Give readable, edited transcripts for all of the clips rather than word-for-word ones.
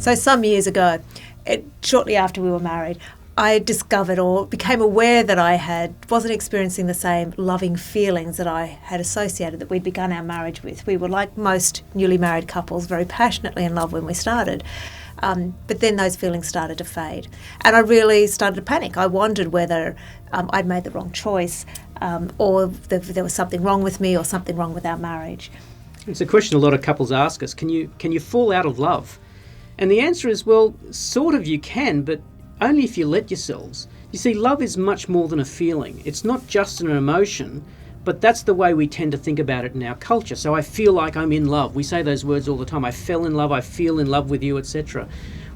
So some years ago, shortly after we were married, I discovered or became aware that I wasn't experiencing the same loving feelings that I had associated that we'd begun our marriage with. We were like most newly married couples, very passionately in love when we started. But then those feelings started to fade. And I really started to panic. I wondered whether I'd made the wrong choice or there was something wrong with me or something wrong with our marriage. It's a question a lot of couples ask us. Can you fall out of love? And the answer is, well, sort of you can, but only if you let yourselves. You see, love is much more than a feeling. It's not just an emotion, but that's the way we tend to think about it in our culture. So I feel like I'm in love. We say those words all the time. I fell in love, I feel in love with you, etc.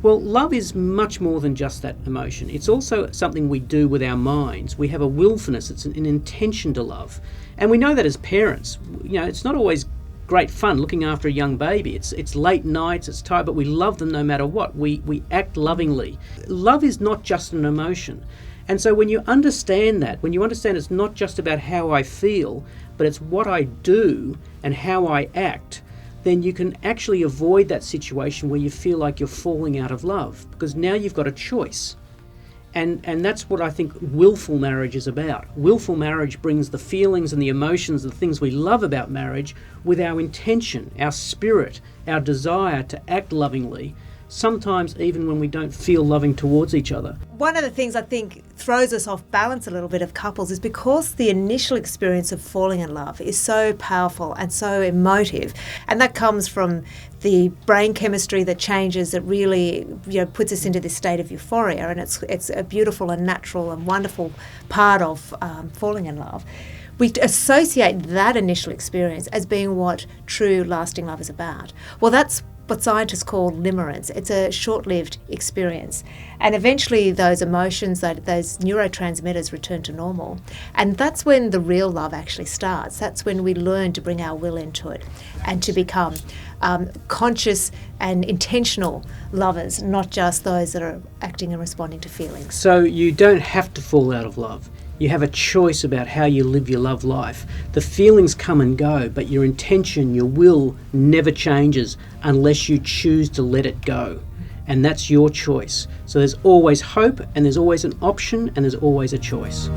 Well, love is much more than just that emotion. It's also something we do with our minds. We have a willfulness. It's an intention to love. And we know that as parents. It's not always great fun looking after a young baby. It's late nights, it's tired, but we love them no matter what. We act lovingly. Love is not just an emotion. And so when you understand that, when you understand it's not just about how I feel, but it's what I do and how I act, then you can actually avoid that situation where you feel like you're falling out of love, because now you've got a choice. And that's what I think willful marriage is about. Willful marriage brings the feelings and the emotions, the things we love about marriage, with our intention, our spirit, our desire to act lovingly, sometimes even when we don't feel loving towards each other. One of the things I think throws us off balance a little bit of couples is because the initial experience of falling in love is so powerful and so emotive, and that comes from the brain chemistry that changes, that really puts us into this state of euphoria, and it's a beautiful and natural and wonderful part of falling in love. We associate that initial experience as being what true lasting love is about. Well, that's what scientists call limerence. It's a short-lived experience. And eventually those emotions, those neurotransmitters return to normal. And that's when the real love actually starts. That's when we learn to bring our will into it and to become conscious and intentional lovers, not just those that are acting and responding to feelings. So you don't have to fall out of love. You have a choice about how you live your love life. The feelings come and go, but your intention, your will never changes unless you choose to let it go. And that's your choice. So there's always hope, and there's always an option, and there's always a choice.